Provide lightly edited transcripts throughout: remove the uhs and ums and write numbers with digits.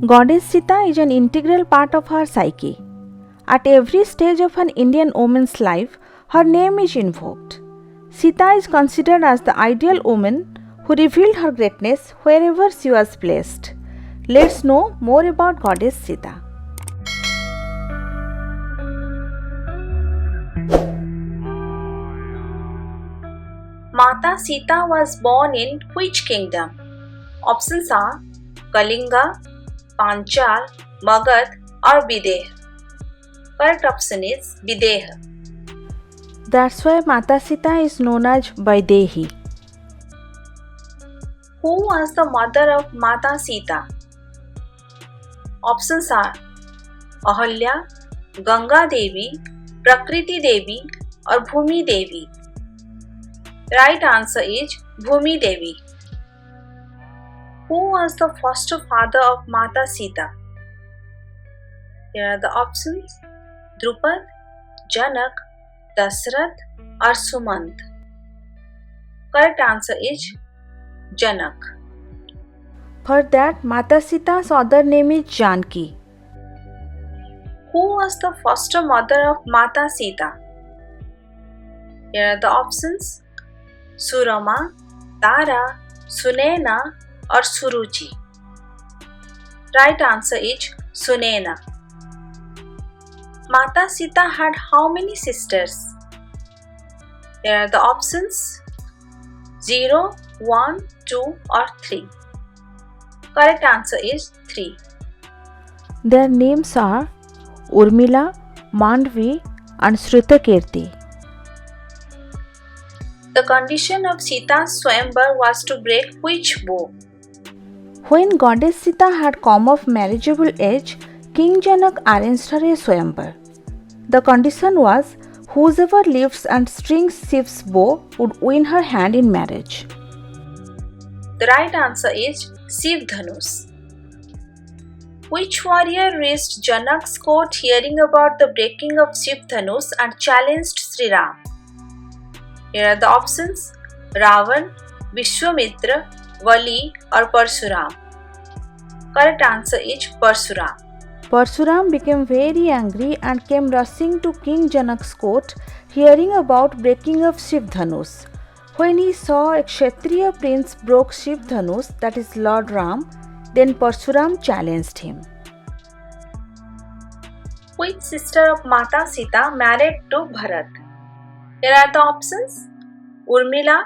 Goddess Sita is an integral part of her psyche. At every stage of an Indian woman's life, her name is invoked. Sita is considered as the ideal woman who revealed her greatness wherever she was placed. Let's know more about Goddess Sita. Mata Sita was born in which kingdom? Options are Kalinga, Panchal, Magad or Videha. Correct option is Videha. That's why Mata Sita is known as Vaidehi. Who was the mother of Mata Sita? Options are Ahalya, Ganga Devi, Prakriti Devi or Bhumi Devi. Right answer is Bhumi Devi. Who was the foster father of Mata Sita? Here are the options: Drupad, Janak, Dasrath or Sumant. Correct answer is Janak. For that, Mata Sita's other name is Janki. Who was the foster mother of Mata Sita? Here are the options: Surama, Tara, Sunena or Suruchi. Right answer is Sunena. Mata Sita had how many sisters? Here are the options: 0, 1, 2 or 3. Correct answer is 3. Their names are Urmila, Mandvi and Shrutakirti. The condition of Sita's Swayamvar was to break which vow? When Goddess Sita had come of marriageable age, King Janak arranged her a Swayamvar. The condition was whoever lifts and strings Shiv's bow would win her hand in marriage. The right answer is Shiv Dhanus. Which warrior reached Janak's court hearing about the breaking of Shiv Dhanus and challenged Sri Ram? Here are the options: Ravan, Vishwamitra, Vali or Parshuram. Correct answer is Parshuram. Parshuram became very angry and came rushing to King Janak's court hearing about breaking of Shiv Dhanus. When he saw a Kshatriya prince broke Shiv Dhanus, that is Lord Ram, then Parshuram challenged him. Which sister of Mata Sita married to Bharat? Here are the options: Urmila,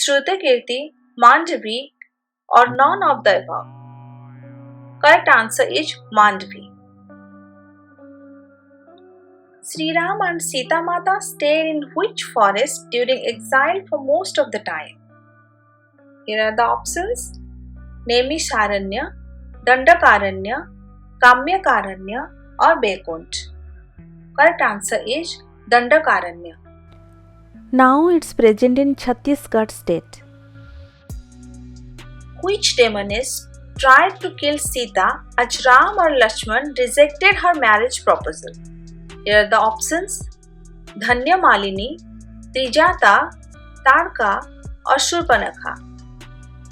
Shrutakirti, Mandvi or none of the above. Correct answer is Mandvi. Sri Ram and Sita Mata stayed in which forest during exile for most of the time? Here are the options: Nemisharanya, Dandakaranya, Kamyakaranya or Bekunt. Correct answer is Dandakaranya. Now it's present in Chhattisgarh state. Which demoness tried to kill Sita as Ram or Lakshman rejected her marriage proposal? Here are the options: Dhanya Malini, Trijata, Tarka or Shurpanakha.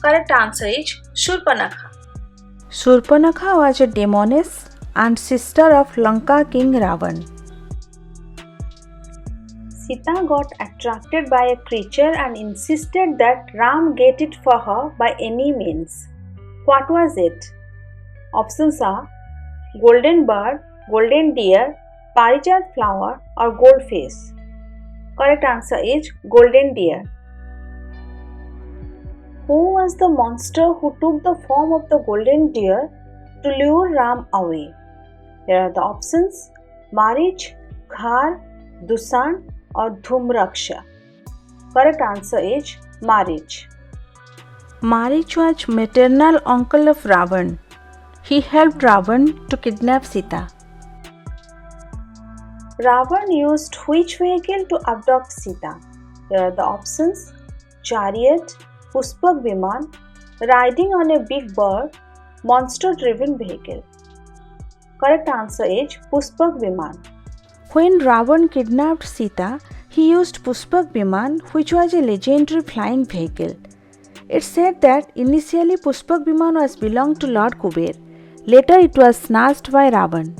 Correct answer is Shurpanakha. Shurpanakha was a demoness and sister of Lanka king Ravan. Sita got attracted by a creature and insisted that Ram get it for her by any means. What was it? Options are golden bird, golden deer, parijat flower or goldfish. Correct answer is golden deer. Who was the monster who took the form of the golden deer to lure Ram away? Here are the options: Marich, Khar, Dusan or Dhumraksha. Correct answer is Marich. Marich was maternal uncle of Ravan. He helped Ravan to kidnap Sita. Ravan used which vehicle to abduct Sita? Here are the options: chariot, Pushpak Viman, riding on a big bird, monster-driven vehicle. Correct answer is Pushpak Viman. When Ravan kidnapped Sita, he used Pushpak Viman, which was a legendary flying vehicle. It's said that initially Pushpak Viman was belonged to Lord Kuber. Later it was snatched by Ravan.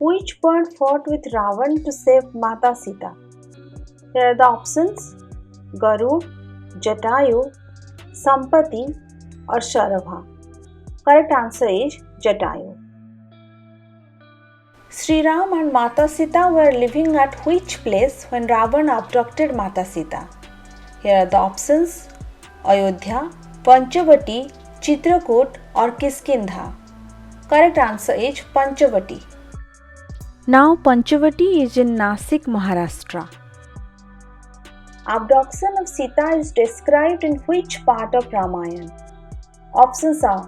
Which bird fought with Ravan to save Mata Sita? Here are the options: Garud, Jatayu, Sampati or Sharabha. Correct answer is Jatayu. Sri Ram and Mata Sita were living at which place when Ravan abducted Mata Sita? Here are the options: Ayodhya, Panchavati, Chitrakoot or Kiskindha. Correct answer is Panchavati. Now Panchavati is in Nasik, Maharashtra. Abduction of Sita is described in which part of Ramayana? Options are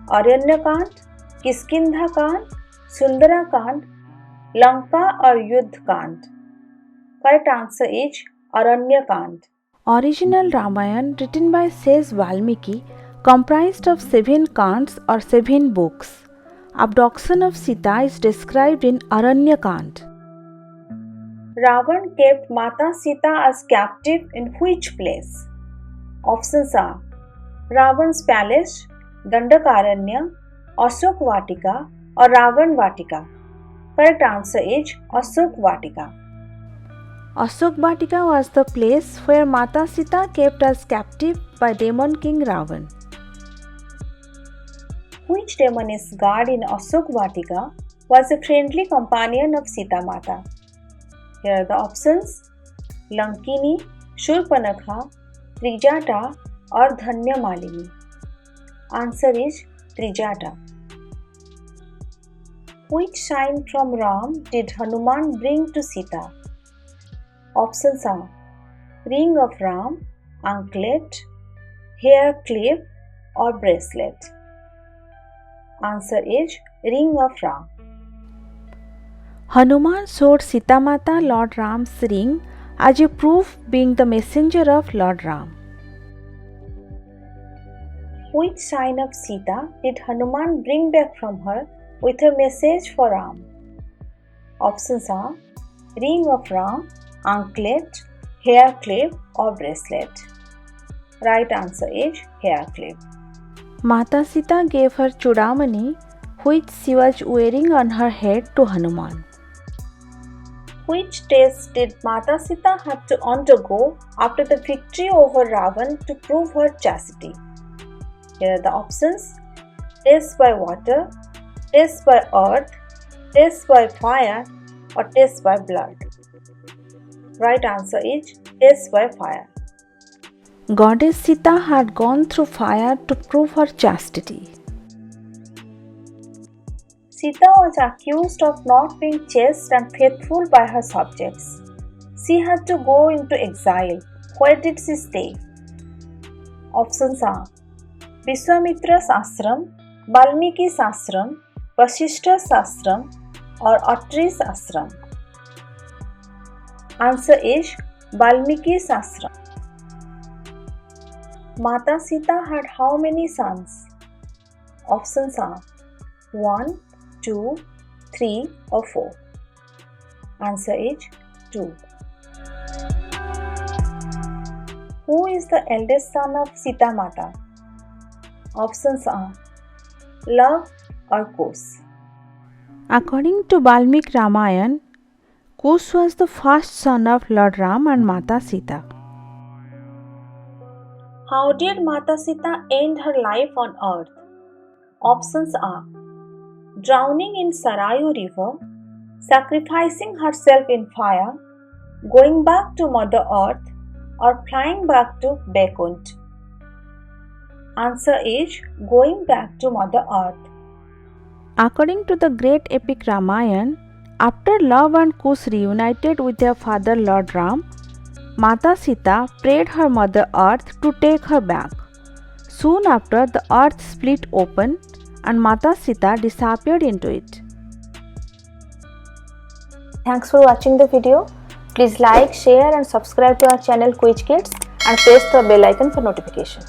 Aranyakand, Kiskindha-kand, Sundara-kand, Lanka or Yuddh-kand. Correct answer is Aranyakand. Original Ramayana written by Sage Valmiki comprised of 7 kands or 7 books. Abduction of Sita is described in Aranyakand. Ravan kept Mata Sita as captive in which place? Options are Ravan's palace, Dandakaranya, Ashok Vatika or Ravan Vatika. Correct answer is Ashok Vatika. Ashok Vatika was the place where Mata Sita kept as captive by demon king Ravan. Which demon is guard in Ashok Vatika was a friendly companion of Sita Mata? Here are the options: Lankini, Shurpanakha, Trijata or Dhanya Malini. Answer is Trijata. Which sign from Ram did Hanuman bring to Sita? Options are Ring of Ram, Anklet, Hair clip or Bracelet. Answer is Ring of Ram. Hanuman showed Sita Mata Lord Ram's ring as a proof being the messenger of Lord Ram. Which sign of Sita did Hanuman bring back from her with a message for Ram? Options are Ring of Ram, Anklet, Hair clip or Bracelet. Right answer is Hair clip. Mata Sita gave her Chudamani, which she was wearing on her head, to Hanuman. Which test did Mata Sita have to undergo after the victory over Ravan to prove her chastity? Here are the options: test by water, test by earth, test by fire or test by blood. Right answer is test by fire. Goddess Sita had gone through fire to prove her chastity. Sita was accused of not being chaste and faithful by her subjects. She had to go into exile. Where did she stay? Options are Vishwamitra's ashram, Valmiki's ashram, Vasishta's ashram or Atri's ashram. Answer is Valmiki's ashram. Mata Sita had how many sons? Options are 1, 2, 3 or 4. Answer is 2. Who is the eldest son of Sita Mata? Options are Love or Kush. According to Valmiki Ramayana, Kush was the first son of Lord Ram and Mata Sita. How did Mata Sita end her life on earth? Options are drowning in Sarayu river, sacrificing herself in fire, going back to Mother Earth or flying back to Vaikuntha. Answer is going back to Mother Earth. According to the great epic Ramayana, after Love and Kush reunited with their father Lord Ram, Mata Sita prayed her Mother Earth to take her back. Soon after, the earth split open and Mata Sita disappeared into it. Thanks for watching the video. Please like, share and subscribe to our channel Quiz Kids and press the bell icon for notification.